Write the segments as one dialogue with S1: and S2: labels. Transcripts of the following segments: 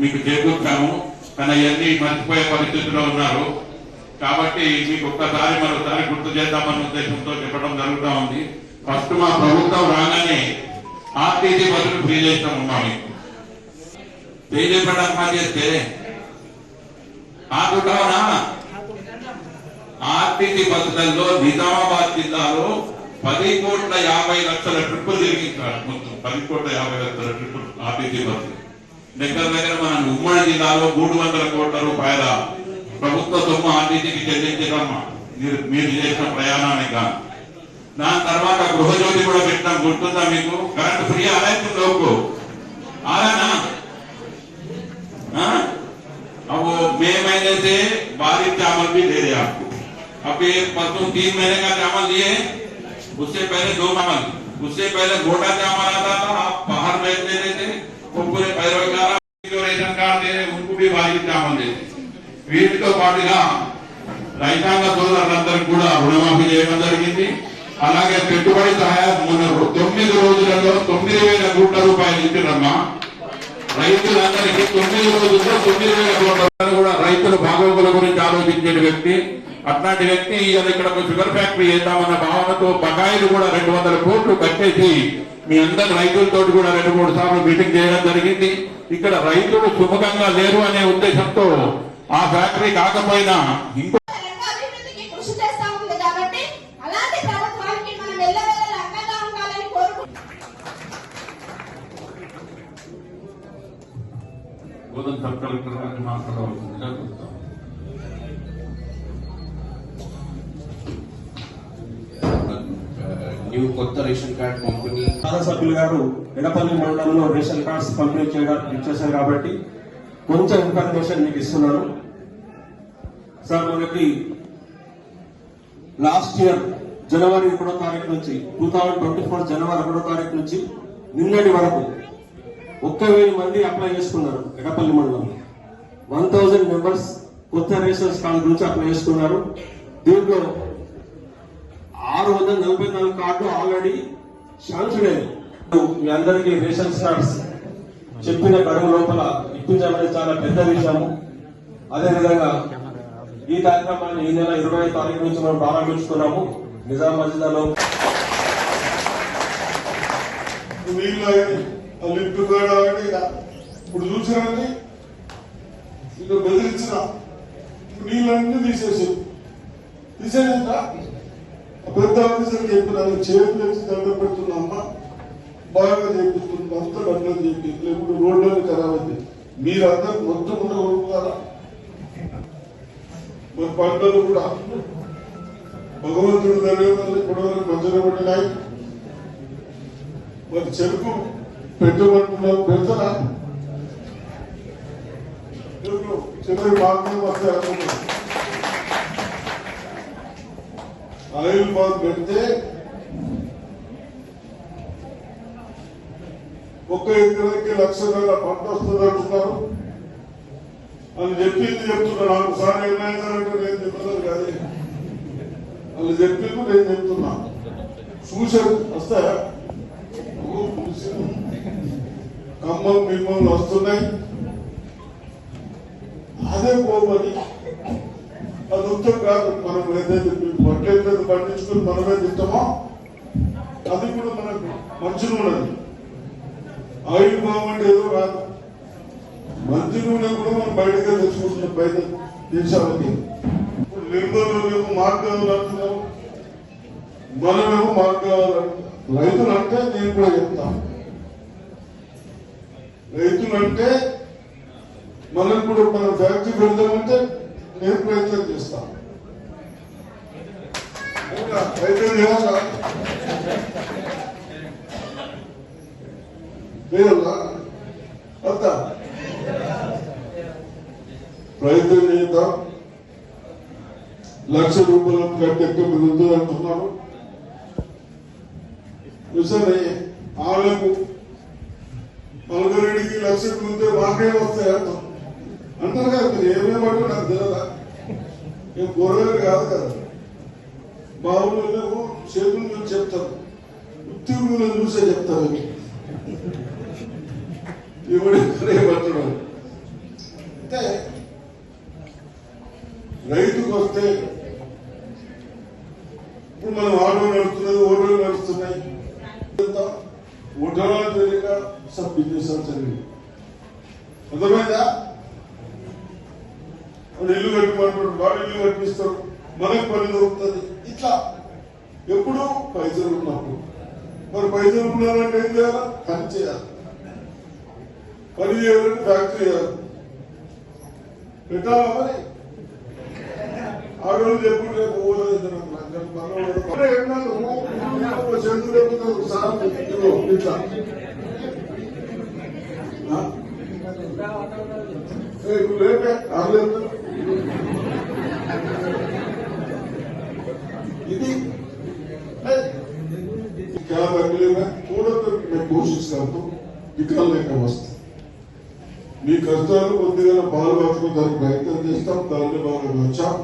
S1: మీకు చేకూర్చాము, కానీ అవన్నీ మర్చిపోయే పరిస్థితిలో ఉన్నారు. కాబట్టి మీకు ఒక్కసారి మరోసారి గుర్తు చేద్దామన్న ఉద్దేశంతో చెప్పడం జరుగుతూ ఉంది. ఫస్ట్ మా ప్రభుత్వం రాగానే ఆర్టీసీ బస్సులు ఫ్రీ చేస్తామమ్మా. మీకు ఫ్రీ చేయడం చేస్తే ఆగుతావునా? ఆర్టీసీ బస్సులలో నిజామాబాద్ జిల్లాలో 10,50,00,000 ట్రిప్పులు తిరిగించారు. మొత్తం 10,50,00,000 ట్రిప్పులు ఆర్టీసీ బస్సులు. దగ్గర మన ఉమ్మడి జిల్లాలో 300 కోట్ల రూపాయల ప్రభుత్వ సొమ్ము ఆర్టీసీకి చెల్లించడమ్మా మీరు చేసిన ప్రయాణానికి. దాని తర్వాత గృహజ్యోతి కూడా పెట్టాం, గుర్తుందా మీకు? కరెంట్ ఫ్రీ आ रहा है तुम लोग को, आ रहा ना? अब वो मई महीने से बारिश चावल भी दे रहे आपको। अब ये परसों 3 महीने का चावल दिए, उससे पहले 2 चावल, उससे पहले मोटा चावल आता था, आप बाहर बेच देते थे, वो पूरे पैरोकार जो रेशन कार्ड दे रहे उनको भी बारिश चावल देते। వీటితో పాటుగా రైతాంగ సోదరులందరికీ కూడా రుణమాఫీ చేయడం జరిగింది. అలాగే పెట్టుబడి సహాయం 9 రోజులలో 9,000 కోట్ల రూపాయలు ఇచ్చిరమ్మా రైతులందరికీ. 9 రోజుల్లో 9,000 కోట్ల కూడా రైతుల బాగోగుల గురించి ఆలోచించే వ్యక్తి. అట్లాంటి వ్యక్తి ఇక్కడ ఒక షుగర్ ఫ్యాక్టరీ చేద్దామన్న భావనతో బకాయిలు కూడా 200 కోట్లు కట్టేసి మీ అందరి రైతులతో కూడా 2-3 సార్లు మీటింగ్ చేయడం జరిగింది. ఇక్కడ రైతులు సుముఖంగా లేరు అనే ఉద్దేశంతో ఆ ఫ్యాక్టరీ కాకపోయినా ఇంకో సబ్ కలెక్టర్ గారిని మాట్లాడవలసిందిగా కోరుతాం.
S2: న్యూ కొత్త రేషన్ కార్డ్ పంపిణీ
S3: సభ్యులు గారు ఎడపల్లి మండలంలో రేషన్ కార్డ్స్ పంపిణీ చేశారు కాబట్టి కొంచెం ఇన్ఫర్మేషన్ మీకు ఇస్తున్నాను సార్. మనకి లాస్ట్ ఇయర్ జనవరి 1వ తారీఖు నుంచి 2024 జనవరి 1వ తారీఖు నుంచి నిన్నటి వరకు 1,000 మంది అప్లై చేసుకున్నారు. ఎడపల్లి మండలంలో 1000 మెంబర్స్ కొత్త రేషన్ కార్డు గురించి అప్లై చేసుకున్నారు. దీంట్లో 644 కార్డు ఆల్రెడీ శాంక్షన్ అయ్యాయి. మీ అందరికీ రేషన్ కార్డ్స్ చెప్పిన గడువు లోపల ఇప్పించాలనేది చాలా పెద్ద విషయము. అదేవిధంగా ఈ కార్యక్రమాన్ని ఈ నెల 20వ తారీఖు నుంచి మనం ప్రారంభించుకున్నాము. నిజామాబాద్ జిల్లాలో
S4: ఇప్పుడు చూసారని ఇంకా బెదిరించిన నీళ్ళన్నీ తీసేయంట పెద్ద ఆఫీసర్కి చెప్పినాను. చేతులు తెచ్చి దండ పెడుతున్నా బాగా చేపిస్తుంది అంతా దండలు చెప్పి లేకుంటే రోడ్లని ఖరాబ్ అయింది. మీరందరూ మొత్తం ఉన్న కొడుకుతారా? మరి పంటలు కూడా భగవంతుడు ధన్యవాదాలు ఇప్పటివరకు మంచిగా పడినాయి. మరి చెరుకు పెట్టమంటున్నారు, పెడతారా? చివరి మార్గం వస్తాయి అనుకుంటున్నారు. ఆయిల్ బాగా పెడితే 1 ఎకరానికి 1,00,000 పంట వస్తుంది అంటున్నారు అని చెప్తున్నా. నాకు సార్ నిర్ణయించాలంటే నేను చెప్పలేదు కాదు, వాళ్ళు చెప్పింది నేను చెప్తున్నా. చూసారు వస్తాయా? ఖమ్మం మిమ్మల్ని వస్తున్నాయి. అదే పోమని అది ఉత్తరం కాదు. మనం ఏదైతే వడ్లే పండించుకుని మనమే తింటామో అది కూడా మనకు మంచి నూనె. ఆయిల్ బాగుంటే ఏదో రాదు. మంచి నూనె కూడా మనం బయటగా తెచ్చుకుంటున్నాం బయట దేశాలకి. ఇప్పుడు నిర్మలు మార్గాలు అంటున్నాం, మనమేమో మార్గాలు. రైతులు అంటే నేను కూడా చెప్తాను, రైతులు అంటే మనం కూడా మనం ఫ్యాక్టరీ పెడదామంటే నేను ప్రయత్నం చేస్తాను. ప్రయత్నం చేయాలా లేదన్నా? అంత ప్రయత్నం చేద్దాం. 1,00,000 రూపాయలు కంటే ఎక్కువ మిగులుతుంది అంటున్నాను. నిజమే ఆళ్ళకు మల్గరెడ్డికి 1,00,000 ముందే మాకే వస్తాయి అంటారు కదా. మీరు ఏమేమంటారు నాకు తెలియదా? నేను కూరగాయలు కాదు కదా. మా ఊళ్ళో చేతులు చూసి చెప్తారు, ఉద్యోగులను చూసే చెప్తారు. ఎవడేమంటున్నారు అయితే రైతుకు వస్తే ఇప్పుడు మనం ఆటో నడుస్తున్నది, ఓటోలు నడుస్తున్నాయి, ఓటోలో జరిగిన సబ్ బిజినెస్ జరిగింది. అర్థమైందా? వాడు ఇల్లు కట్టుకుంటాడు, వాడు ఇల్లు కట్టిస్తారు, మనకు పని దొరుకుతుంది. ఇట్లా ఎప్పుడు పైసలు ఉన్నప్పుడు. మరి పైసలు ఉన్నారంటే ఏం చేయాలి? పని చేయాలి. పని చేయాలంటే ఫ్యాక్టరీ చేయాలి, పెట్టాలా? మరి ఆడవాళ్ళు చెప్పుడు రేపు చంద్రుడు చెప్పుతారు సార్ ఇట్లా లేపే ఆడలేదు. ఇది क्या अगले में थोड़ा तो मैं कोशिश करता हूँ निकालने का वास्ते మీ కష్టాలు కొద్దిగా పాల్పంచుకోవడానికి ప్రయత్నం చేస్తాం. దాన్ని బాగా వచ్చాం.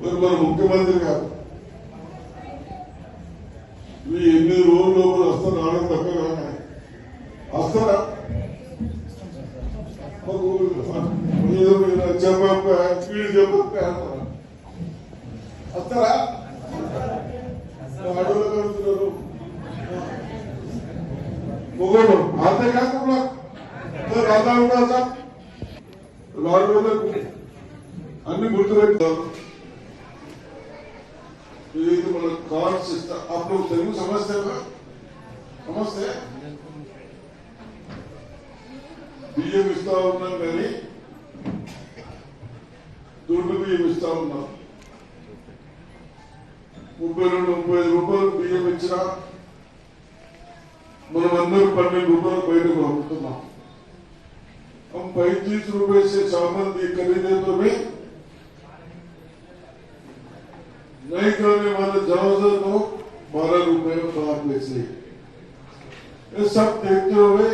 S4: మరి మన ముఖ్యమంత్రి గారు ఈ 8 రోజుల లోపల వస్తారు, రావడం తక్కువ వస్తారా? చెప్ప వస్తారా? అడవులు కడుతున్నారు మొగోడు అంతేకాకుండా రాధా కూడా సార్ రాళ్ళకు అన్ని గుర్తుపెట్టారు. ఇది మన కార్డ్స్ ఇస్తా. అప్పుడు తెలుగు సమస్య సమస్య బియ్యం ఇస్తా ఉన్నాం కానీ దొడ్డు బియ్యం ఇస్తా ఉన్నాం. 32-35 రూపాయలు బియ్యం ఇచ్చినా మనం అందరూ 12 రూపాయలు బయటకు అమ్ముతున్నాం. हम 35 रुपए से चावल खरीदे तो भी नहीं करने वाले ज्यादा लोग 12 रुपए में 12 पैसे। ये सब देखते हुए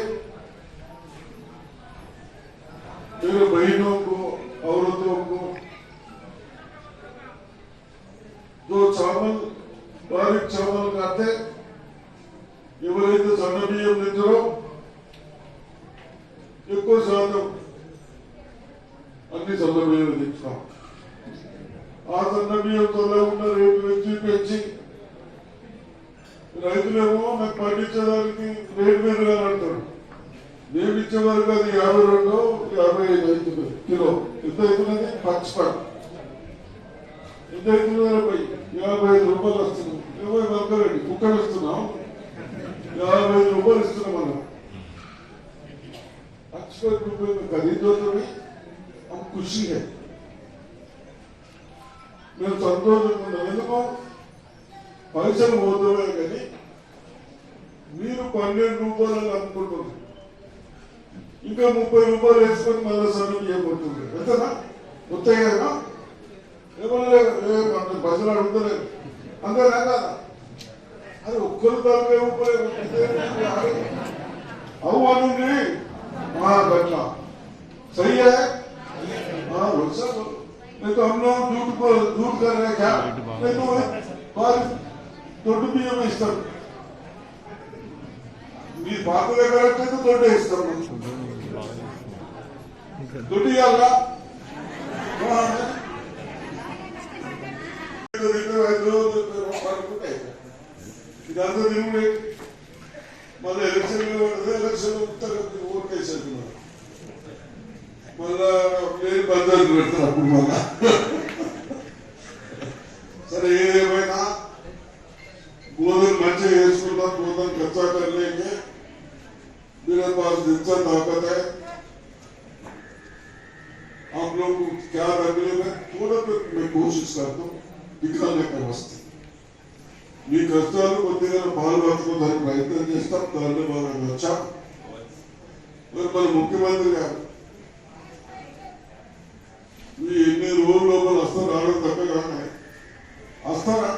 S4: मेरे बहनों को, औरतों को जो चावल बारीक चावल खाते ఎవరైతే సన్న బియ్యం తింటారో ఎక్కువ శాతం అన్ని సన్న బియ్యం తెచ్చున్నాం. ఆ సన్న బియ్యంతో ఉన్న రేటు పెంచి రైతులేమో నాకు పండించడానికి రేటు మీదుగా అంటారు. మేము ఇచ్చే వరకు అది 52-55 అవుతుంది కిలో. ఎంత అవుతున్నది? పచ్చిపంట ఎంత అవుతున్నది? 55 రూపాయలు వస్తున్నాం. 20 వంకరండి కుక్కలు ఇస్తున్నాం, 55 రూపాయలు ఇస్తున్నాం. మనం 55 रुपए में खरीदो तो भी हम खुशी है, मैं సంతోషంగా పైసలు పోతామే కానీ మీరు 12 రూపాయలు అనుకుంటున్నారు. ఇంకా 30 రూపాయలు వేసుకొని మళ్ళీ సరుకు చేయబడుతుంది. ఎంతనా వస్తాయి కదా? ఏమన్నా బస్సులు అడుగుతలేదు అంతేనా కదా? అది ఒక్కరు 40 రూపాయలు అవునండి. हाँ बैठना सही है। हाँ नहीं तो हम लोग झूठ कर रहे हैं क्या? नहीं तो दొడ్డు బియ్యం ఇస్తాం. మీ బాబు దగ్గర అయితే దొడ్డు ఇస్తాం. దొడ్డు ఇవ్వాలా? ఇదంతా తిరుగుడే. మళ్ళీ ఎలక్షన్ ఓట్లేసారు, మళ్ళా లేని పద్ధతులు పెడతారు. అప్పుడు మళ్ళా సరే ఏదేమైనా గోధుమ మంచిగా వేసుకుంటాం. గోధుమ కచ్చా కర్లేకే मेरे पास जितना ताकत है आप लोग को क्या रखने में थोड़ा मैं कोशिश करता हूँ दिखाने का वास्ते. మీ కష్టాలు కొద్దిగా పాల్పంచుకోవడానికి ప్రయత్నం చేస్తాం. దాన్ని బాగా వచ్చాం. మరి మన ముఖ్యమంత్రి గారు ఈ 8 రోజుల లోపల వస్తారు, రావడం తప్పగానే వస్తారా?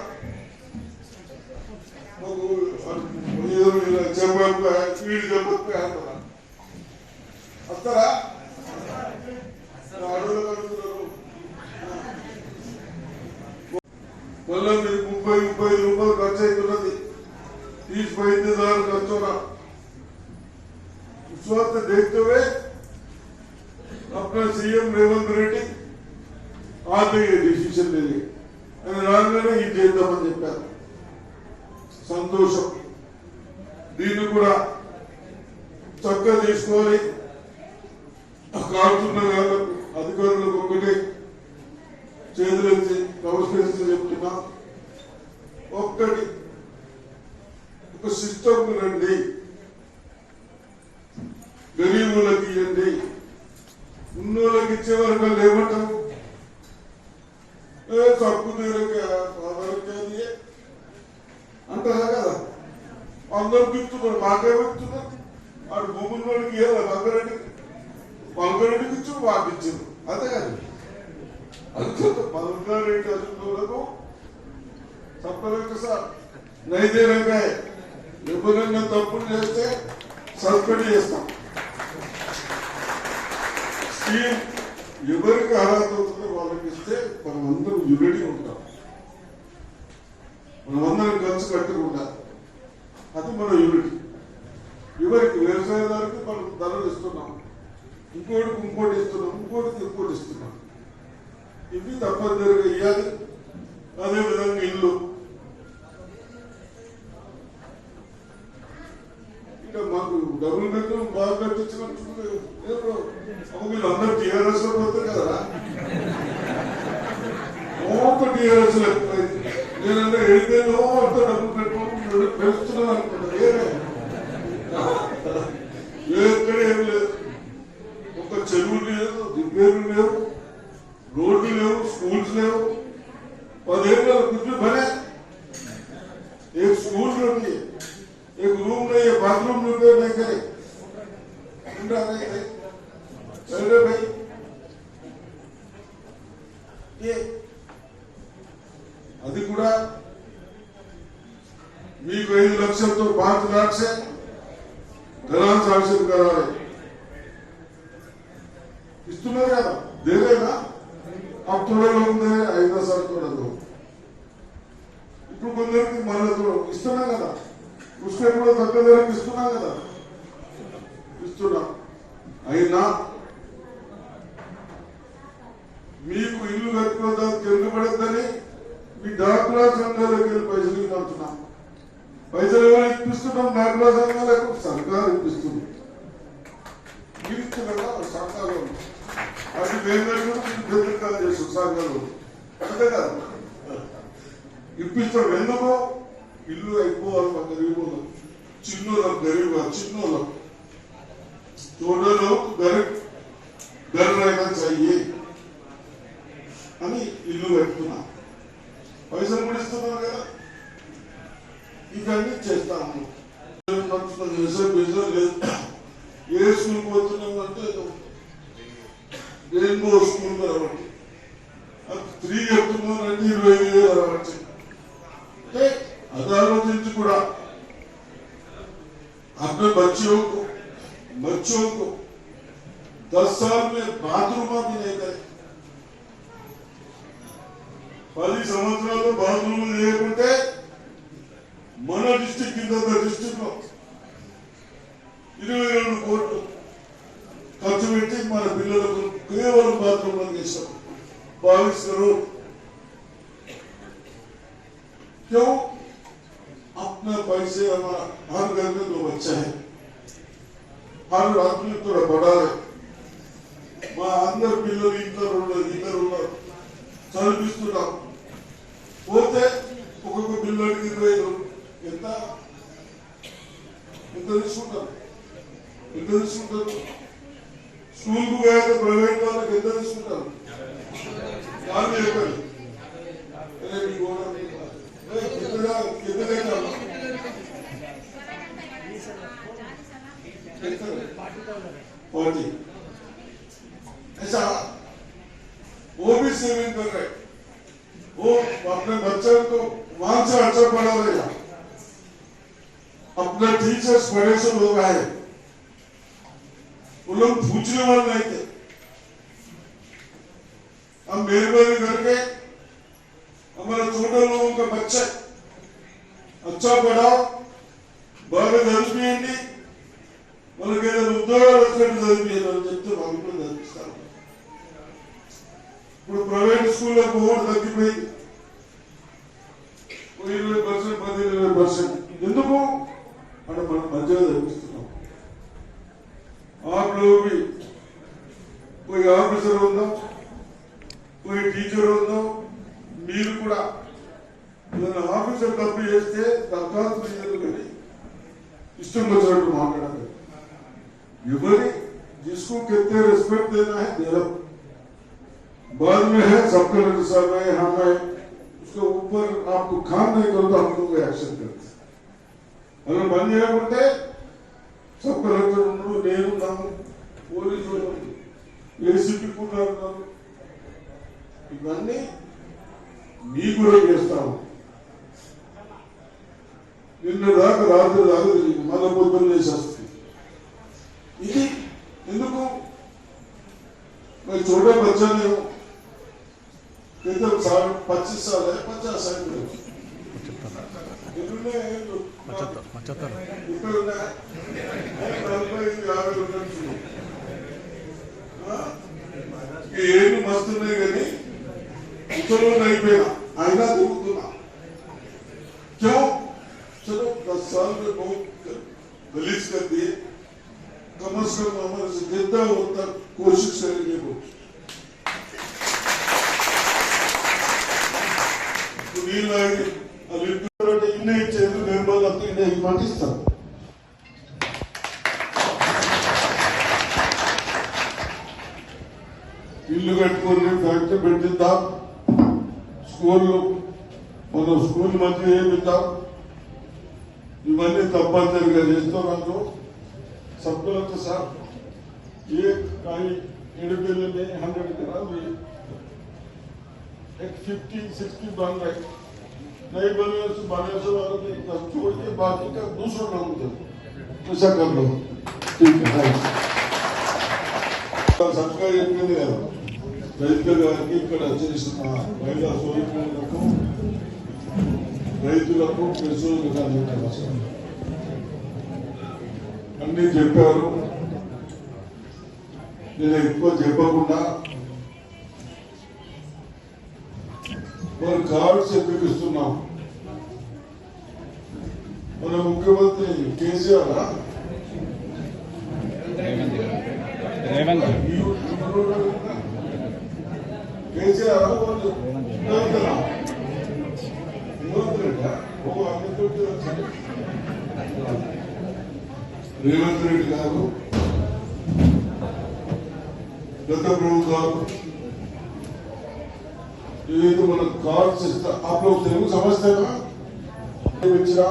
S4: చెప్పకపోతే వస్తారా? అడవులు కడుతున్నారు. మళ్ళీ మీరు 30-35 రూపాయలు ఖర్చు అవుతున్నది. 30-35 खर्च हो रहा. उस वक्त देखते हुए अब अपना सीएम रेवंत रेड्डी आते ही डिसीजन ले लिए రాగానే ఇది చేద్దామని చెప్పారు. సంతోషం. దీన్ని కూడా చక్కగా తీసుకోవాలి. కాడుతున్న వాళ్ళకు అధికారులకు ఒకటి చేతులెత్తి నమస్కరిస్తూ చెప్తున్నా, ఒక్కటి ఒక సిస్టమ్ రండి, గరీబులకు ఇవ్వండి, ఉన్నోళ్ళకి ఇచ్చే వరకు ఏమంటాం తప్పు తీరకే అంటారా కదా. అందరూ పిలుస్తున్నారు, మాకేమిస్తున్నారు, వాడు భూముల వాడికి పల్గరెడ్డికి ఇచ్చు వాటి ఇచ్చారు. అంతే కదా. అందుకే పల్గారెడ్డి అధికారులకు చెప్పలేక సార్ నైదేరంగా ఎవరైనా తప్పులు చేస్తే సస్పెండ్ చేస్తాం. స్కీమ్ ఎవరికి అర్హత అవుతుందో వాళ్ళకి ఇస్తే మనమందరం యూనిటీ ఉంటాం, మనమందరం ఖర్చు కట్టుకుంటాం. అది మన యూనిటీ. ఎవరికి వ్యవసాయదారుకి మనం ధరలు ఇస్తున్నాం, ఇంకోటికి ఇంకోటి ఇస్తున్నాం, ఇంకోటికి ఇంకోటి ఇస్తున్నాం. ఇవి తప్పనిసరిగా ఇవ్వాలి. అదేవిధంగా ఇల్లు ఇక మాకు డబుల్ బెడ్రూమ్ బాగా కట్టించినట్టు మీరు అందరూ టీఆర్ఎస్ లో పోతారు కదా. టీఆర్ఎస్ నేనంటే ఎడిపోయినా అంత డబ్బులు పెట్టుకోవడం పెంచుతున్నాను అనుకుంటా. ఎక్కడ ఏం లేదు, ఒక చెరువు లేదు, రిపేర్లు లేవు, రోడ్లు లేవు, స్కూల్స్ లేవు. 10 ఏళ్ళ कुछ बने, एक स्कूल नहीं है, एक रूम नहीं है, बाथरूम रिपेयर नहीं करे, चले भाई ये అది కూడా మీకు 5 లక్షలతో 5 लाख से घरान साक्षर कराలి. ఇస్తున్నారు కదా, దేవేనా अब थोड़े लोग ने 5 साल थोड़ा दो ఇప్పుడు కొందరికి మళ్ళీ ఇస్తున్నా కదా, उसके కూడా తక్కువ ధరకు ఇస్తున్నా కదా, ఇస్తున్నా. అయినా మీకు ఇల్లు కట్టుకోవడానికి తిరగబడద్దని మీ డాక్రా సంఘాలకు వెళ్ళి పైసలు ఇవ్వాల్తున్నాం. పైసలు ఎవరు ఇప్పిస్తున్నాం? డాక్రా సంఘాలకు సర్కారు ఇప్పిస్తుంది. మీరు ఇస్తున్నారా సంఘాలు? అది మేము బెదిరికాలు చేస్తాం సంఘాలు, అంతే కదా. ఇప్పిస్తాం. ఎందుకు? ఇల్లు అయిపోవాలి మా గరీబులు, చిన్నోళ్ళం గరీబ్ చిన్నోళ్ళం చూడలో గర్రైనా చెయ్యి అని ఇల్లు కట్టుకున్నా. పైసలు కూడా ఇస్తున్నారు కదా. ఇవన్నీ చేస్తాము. బిజినెస్ లేదు. ఏ స్కూల్ పోతున్నాం అంటే రెయిన్బో స్కూల్ కాబట్టి అది 3 చెప్తున్నారంటే 25,000 అరవచ్చు. అంటే అది ఆలోచించి కూడా अपने बच्चों को 10 साल में बाथरूम भी नहीं गए. 10 సంవత్సరాలు బాత్రూమ్ లేకుంటే మన డిస్ట్రిక్ట్ కింద డిస్ట్రిక్ట్ లో 22 కోట్లు ఖర్చు పెట్టి మన పిల్లలకు కేవలం బాత్రూమ్ చేశాం. 22 करोड़. क्यों? अपने पैसे हमारा हर घर में 2 बच्चे हैं, हर आदमी थोड़ा बड़ा है. మా అందరు పిల్లలు ఇద్దరు ఉన్నారు, చదివిస్తున్నాం. పోతే ఒక్కొక్క పిల్లడికి 25 ఎంత తీసుకుంటారు? స్కూల్ కు పోయాక ప్రైవేట్ వాళ్ళకి ఎంత తీసుకుంటారు? వాళ్ళు చెప్పారు ऐसा वो भी सेविंग कर रहे, वो अपने बच्चों को वहां से अच्छा पढ़ा रहेगा. अपने टीचर्स बड़े से लोग आए, वो लोग पूछने वाले नहीं थे. हम मेहरबानी करके हमारे छोटे लोगों का बच्चे अच्छा पढ़ाओ, బాగా చదివింది, వాళ్ళకి ఏదైనా ఉద్యోగాలు వచ్చినట్టు చదివించాలని చెప్తే వాళ్ళు కూడా చదివిస్తారు. ఇప్పుడు ప్రైవేట్ స్కూల్లో పోవడం తగ్గిపోయింది, 20%, 10-20%. ఎందుకు అంటే మనం మధ్యలో చదివిస్తున్నాం. आप लोग भी कोई ఆఫీసర్ ఉందో, कोई టీచర్ ఉందో, మీరు కూడా ఏదైనా ఆఫీసర్ తప్పు చేస్తే దరఖాస్తు చేయాలి, కానీ ఇష్టం వచ్చినట్టు మాట్లాడాలి. ఎవరి जिसको कहते हैं रिस्पेक्ट देना है दे दो, बाद में है सब कलेक्टर साहब है, हम है, उसके ऊपर आपको काम नहीं करो तो हम लोग एक्शन करते हैं. अगर बन చేయకపోతే सब कलेक्टर उन्होंने నేను ఉన్నాము, పోలీసులు ఏసీపీ కూడా ఉన్నారు, ఇవన్నీ మీ కూడా చేస్తాము. నిన్న దాకా రాత్రి దాకా మన పొద్దున్న చేసేస్తుంది. ఇది ఎందుకు मैं छोटे बच्चा ने हूँ, कहते 25 साल है, 50 साल में ఏమి మస్తున్నాయి కానీ ముసలోళ్ళు అయిపోయినా అయినా తిరుగుతున్నా. क्यों? चलो 10 साल में बहुत गलीज कर दिए, कम से कम हमारे से जितना होता कोशिश करेंगे वो. నీళ్ళని అవి ఇన్నే ఇచ్చేది నిర్మల్ అంతా ఇన్నే మాటిస్తారు. ఇల్లు కట్టుకొని ఫ్యాక్టరీ పెట్టిద్దాం, స్కూళ్ళు మన స్కూల్ మధ్య ఏమిద్దాం, ఇవన్నీ తప్పనిసరిగా చేస్తున్నాను. सब के साथ एक गाड़ी एडबिल में 100 करा, एक 50-60 बन रहे, नए बने से वालों के छोड़ के बाकी का दूसरों लोग दे, ऐसा कर लो. ठीक है, सबका एक नहीं है రైతుల గారికి ఇక్కడ చేసిన మహిళా సోదరులకు, రైతులకు పెన్షన్లు అన్ని చెప్పారు. నేను ఎక్కువ చెప్పకుండా మన కార్డ్స్ ఎందుకు ఇస్తున్నాం? మన ముఖ్యమంత్రి కేసీఆర్ కేసీఆర్ రేవంత్ రెడ్డి గారు गत ప్రభుత్వం ఏదో మన కార్డ్స్ ఇస్తా. आप लोग తెలుగు समझते ना? ఇచ్చినా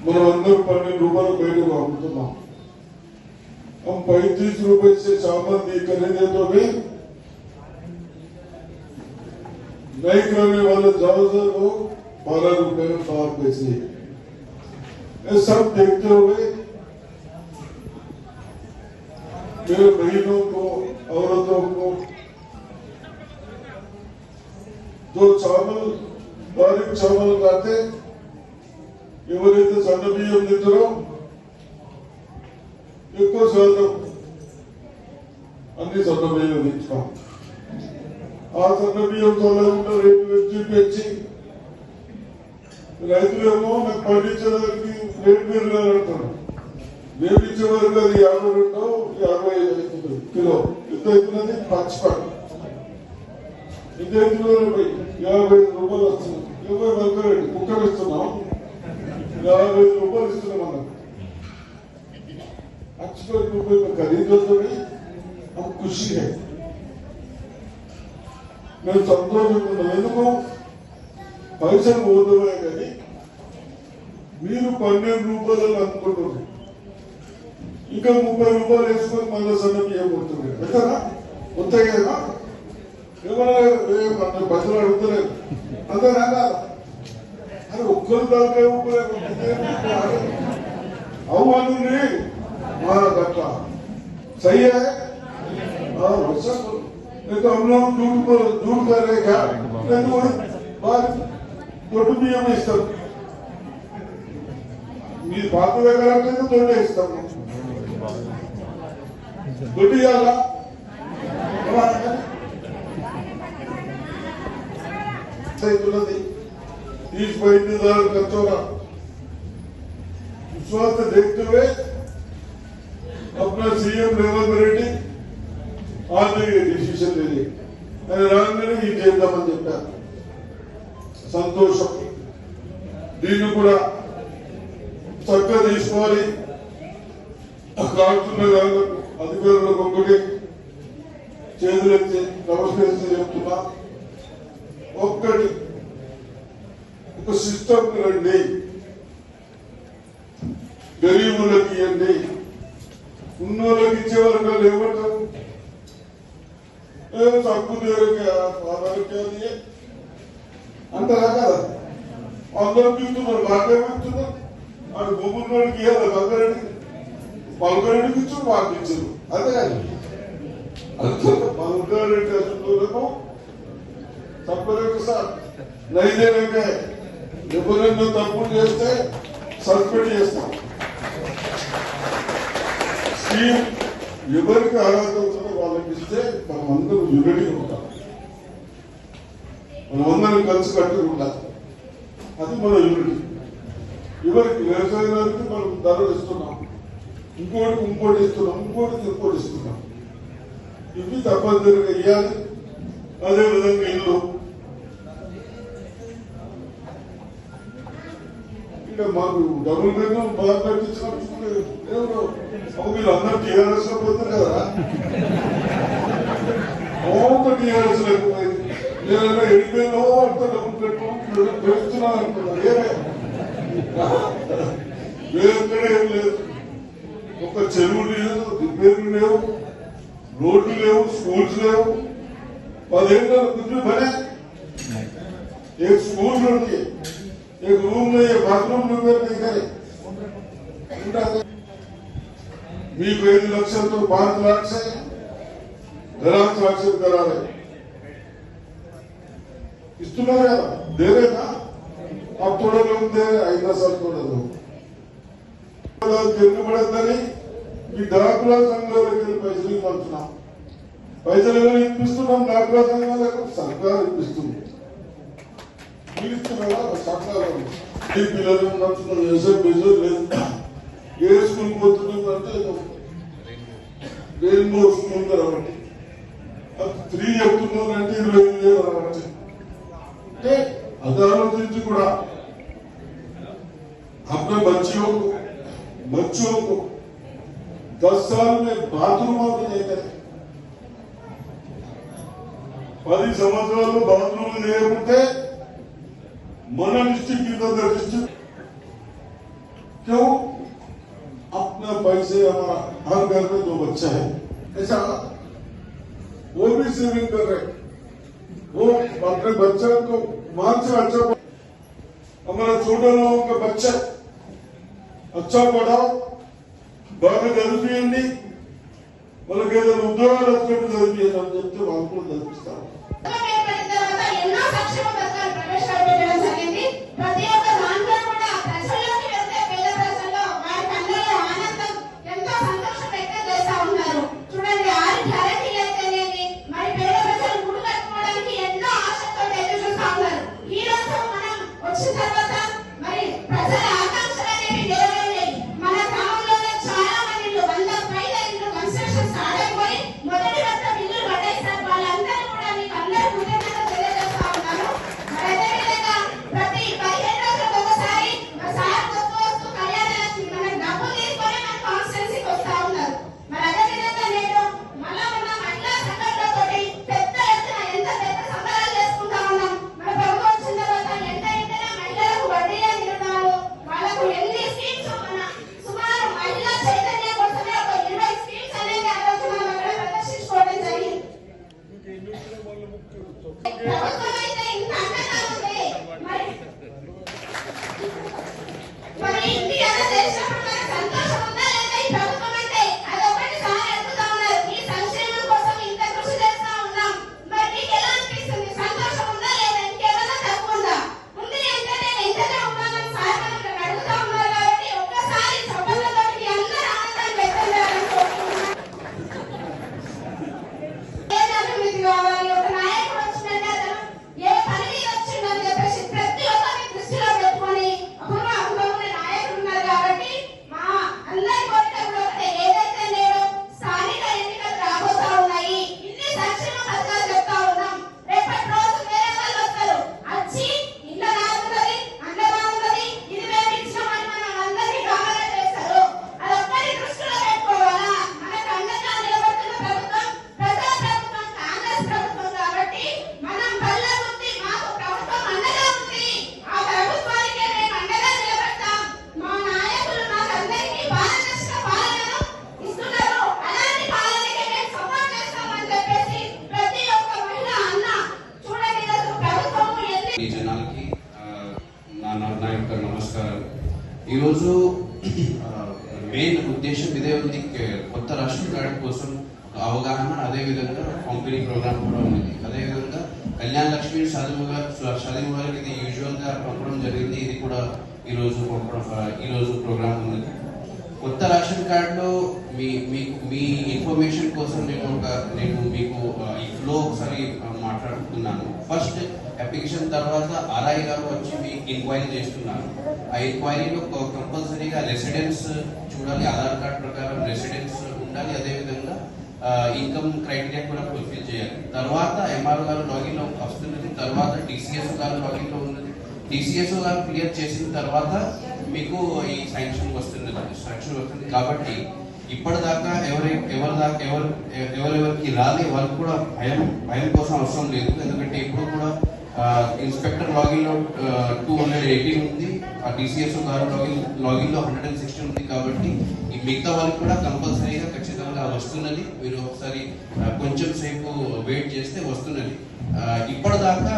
S4: మనం అందరూ 12 రూపాయలు బయటకు అమ్ముతున్నాం. हम 35 रुपए से चावल दी खरीदे तो भी नहीं करने वाले ज्यादातर लोग 12 रुपए में 12 पैसे. ये सब देखते हुए मेरे बहनों को, औरतों को जो चावल बारीक चावल खाते ఎవరైతే సన్న బియ్యం తింటారో ఎక్కువ శాతం అన్ని సన్న బియ్యం తింటాం. ఆ సన్న బియ్యంతో లేకుండా రేటు పెంచి రైతులేమో నాకు పండించడానికి రేటు పెరగాలంటారు. మేము ఇచ్చే వరకు అది 52-50 కిలో ఎంత అవుతున్నది? పచ్చిపండు ఎంత అవుతున్నది? 55 రూపాయలు వస్తుంది. 40 రేటు కుక్కలు ఇస్తున్నాం, 55 రూపాయలు ఇస్తున్నాం అన్నది. 55 रुपए में खरीदो तो नहीं, हम खुशी है. मैं సంతోషంగా ఎందుకు పైసలు పోతామే కానీ మీరు 12 రూపాయలు అనుకుంటున్నారు, ఇంకా 30 రూపాయలు వేసుకొని మళ్ళీ సన్న బియ్యం కొడుతుంది. పెద్దనా వస్తాయి కదా, ఏమన్నా బదులు అడుగుతలేదు అంతేనా? అది ఒక్కరు దాకా అవును गट्टा सही है. नहीं तो हम लोग झूठ कर रहे क्या? नहीं तो बात दो बिయ్యం इस्ताम మీ బాత దగ్గర అంటే తోటే ఇస్తాము. దొడ్డి ఇవ్వాలా कोई इंतजार करते रहा। उस वक्त देखते हुए अपना सीएम लेवल पर रेटिंग आज ये डिसीजन ले लिया। मैंने रांगने ही చేద్దామని చెప్పారు. సంతోషం. దీన్ని కూడా చక్కగా తీసుకోవాలి. కాల్చున్న అధికారులకు ఒకటి చేతులెత్తి నమస్కరించి చెప్తున్నా. ఒక్కటి ఒక సిస్టమ్ రండి, గరీబులకు ఇవ్వండి, ఉన్నోళ్ళకి ఇచ్చే వరకు ఏమంటారు తక్కువ ఆరోగ్యాన్ని అంటారా కదా. అందరూ చూస్తున్నారు, మాకేమిస్తున్నారు. అది భూములకి ఇవ్వాలి, పల్గరెడ్డికి ఇచ్చు, మాకు ఇచ్చారు. అదే పల్గరెడ్డి అసలు తప్పలేదు సార్. నైదేనంటే ఎవరైనా తప్పులు చేస్తే సస్పెండ్ చేస్తాం. స్కీమ్ ఎవరికి అర్హత ఉంటుందో వాళ్ళకి ఇస్తే మనం అందరూ యూనిటీగా ఉంటాం, మనం అందరం కలిసి కట్టుకు ఉండాలి. అది మన యూనిటీ. ఎవరికి వ్యవసాయానికి మనం ధరలు ఇస్తున్నాం, ఇంకోటి ఇస్తున్నాం, ఇంకోటి ఇస్తున్నాం. ఇవి తప్పనిసరిగా ఇవ్వాలి. అదేవిధంగా ఇల్లు ఇంకా మాకు డబుల్ బెడ్రూమ్ బాగా కట్టించినప్పుడు మీరు అందరూ టీఆర్ఎస్ లో పోతారు కదా. టీఆర్ఎస్ లేకపోయింది ఏదైనా ఎడిపోయినో అంత డబుల్ బెడ్రూమ్ పెడుతున్నాను అనుకున్నాను. ఎక్కడ ఏం లేదు. ఒక చెరువు లేదు, రిపేర్లు లేవు, రోడ్లు లేవు, స్కూల్స్ లేవు. 10 ఏళ్ళ कुछ भी बने, एक स्कूल नहीं, एक रूम नहीं है, बाथरूम रिपेयर नहीं करे. మీకు 5 లక్షలతో 5 लाख से 10 लाख से करा रहे इस्तेमाल है दे रहे ना. अब थोड़े लोग दे रहे, 5 साल थोड़े लोग తిరగబడద్దని ఈ డాక్రా సంఘాలకి పైసలు ఇవ్వాల్సిన పైసలు ఎవరు ఇప్పిస్తున్నాం? డాక్రా సంఘాలకు సర్కారు ఇప్పిస్తుంది. మీరు ఇస్తున్నారా? సర్కారు ఈ పిల్లలు నడుచుకున్న వ్యవసాయం బిజినెస్ లేదు. ఏ స్కూల్ పోతున్నాం అంటే రెయిన్బో స్కూల్ కాబట్టి 3 చెప్తున్నారంటే 25 రావచ్చు. అంటే అది ఆలోచించి కూడా अपने बच्चियों को 10 साल में बाथरूम भी नहीं करे. 10 సంవత్సరాలు బాత్రూమ్ లేకుంటే మన डिस्ट्रिक्ट की तो डिस्ट्रिक्ट क्यों? अपना पैसे हमारा हर घर में 2 बच्चा है, ऐसा वो भी सेविंग कर रहे. वो अपने बच्चा को मान से अच्छा, हमारा छोटा लोगों का बच्चा अच्छा पढ़ाओ, బాగా చదివింది, వాళ్ళకి ఏదైనా ఉద్యోగాలు వచ్చినట్టు చదివింది అని చెప్తే వాళ్ళు కూడా చదివిస్తారు.
S5: ఏ పని వచ్చిందని చెప్పేసి ప్రతి ఒక్కరిని దృష్టిలో
S2: ఈరోజు మెయిన్ ఉద్దేశం ఇదే ఉంది, కొత్త రేషన్ కార్డు కోసం అవగాహన, అదేవిధంగా పంపిణీ ప్రోగ్రామ్ కూడా ఉంది. అదేవిధంగా కళ్యాణ లక్ష్మి షాదీ ముబారక్ ఇది యూజువల్గా పంపడం జరిగింది, ఇది కూడా ఈరోజు ప్రోగ్రామ్ ఉన్నది. కొత్త రేషన్ కార్డులో మీ ఇన్ఫర్మేషన్ కోసం నేను మీకు ఈ ఫ్లో ఒకసారి మాట్లాడుతున్నాను. ఫస్ట్ అప్లికేషన్ తర్వాత ఆర్ఐ గారు వచ్చి మీకు ఎంక్వైరీ చేస్తున్నారు. ఆ ఎంక్వైరీలో కంపల్సరీగా రెసిడెన్స్ చూడాలి, ఆధార్ కార్డ్ ప్రకారం రెసిడెన్స్ ఉండాలి, అదేవిధంగా ఇన్కమ్ క్రైటీరియా కూడా ఫుల్ఫిల్ చేయాలి. తర్వాత ఎంఆర్ఓ గారు లాగిన్లో వస్తున్నది, తర్వాత డిసిఎస్ గారు లాగిన్లో ఉన్నది. డిసిఎస్ గారు క్లియర్ చేసిన తర్వాత మీకు ఈ శాంక్షన్ వస్తుంది. కాబట్టి ఇప్పటిదాకా ఎవరెవరికి రాలి వాళ్ళకి కూడా భయం కోసం అవసరం లేదు. ఎందుకంటే ఇప్పుడు కూడా ఇన్స్పెక్టర్ లాగిన్లో 218 ఉంది, ఆ డిసిఎస్ గారు లాగిన్లో 160 ఉంది. కాబట్టి ఈ మిగతా వాళ్ళకి కూడా కంపల్సరీగా ఖచ్చితంగా వస్తున్నది. మీరు ఒకసారి కొంచెం సేపు వెయిట్ చేస్తే వస్తున్నది. ఇప్పటిదాకా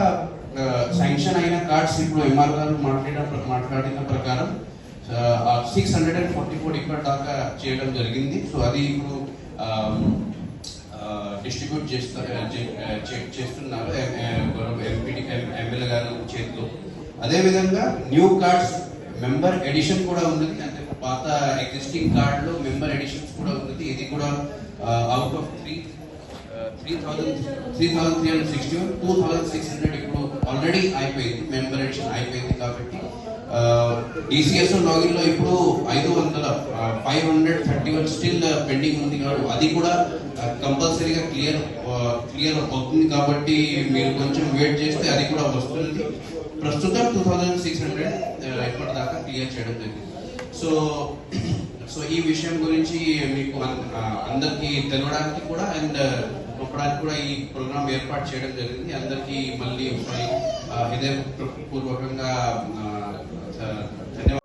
S2: శాంక్షన్ అయిన కార్డ్స్ ఇప్పుడు ఎంఆర్ గారు మాట్లాడిన ప్రకారం 644 ఇప్పటిదాకా చేయడం జరిగింది. సో అది ఇప్పుడు డిస్ట్రిబ్యూట్ చేస్తున్నారు ఎమ్మెల్యే గారు చేతిలో. అదేవిధంగా న్యూ కార్డ్స్ మెంబర్ ఎడిషన్ కూడా ఉన్నది, అంటే పాత ఎగ్జిస్టింగ్ కార్డులో మెంబర్ ఎడిషన్స్ కూడా ఉన్నది. ఇది కూడా అవుట్ ఆఫ్ 3,361 2,600 ఇప్పుడు ఆల్రెడీ అయిపోయింది, మెంబర్ ఎడిషన్ అయిపోయింది. కాబట్టి డిసిఎస్ లాగిన్లో ఇప్పుడు 531 స్టిల్ పెండింగ్ ఉంది. అది కూడా కంపల్సరీగా క్లియర్ అవుతుంది. కాబట్టి మీరు కొంచెం వెయిట్ చేస్తే అది కూడా వస్తుంది. ప్రస్తుతం 2,600 ఇప్పటిదాకా క్లియర్ చేయడం జరిగింది. సో ఈ విషయం గురించి మీకు అందరికీ తెలవడానికి కూడా అండ్ చెప్పడానికి కూడా ఈ ప్రోగ్రామ్ ఏర్పాటు చేయడం జరిగింది. అందరికీ మళ్ళీ ఒకసారి హృదయపూర్వకంగా ధన్యవాదాలు.